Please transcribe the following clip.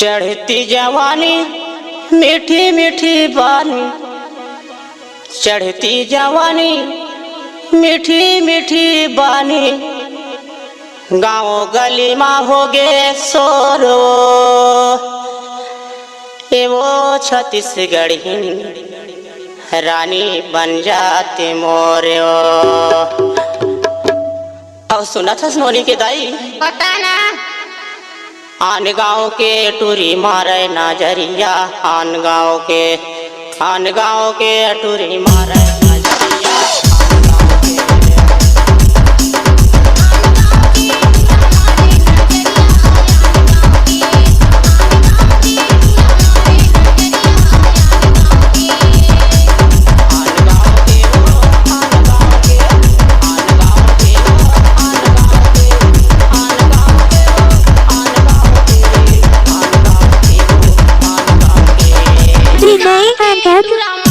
चढ़ती जवानी मीठी मीठी बानी, चढ़ती जवानी मीठी मीठी बानी, गाँव गली में हो गे सोरो ए वो छत्तीसगढ़ी रानी बन जाती मोरे। और सुना था सोनी के दाई पता ना आन गाँव के टूरी मारे नजरिया, आन गाँव के टूरी मारे नजरिया। Renee and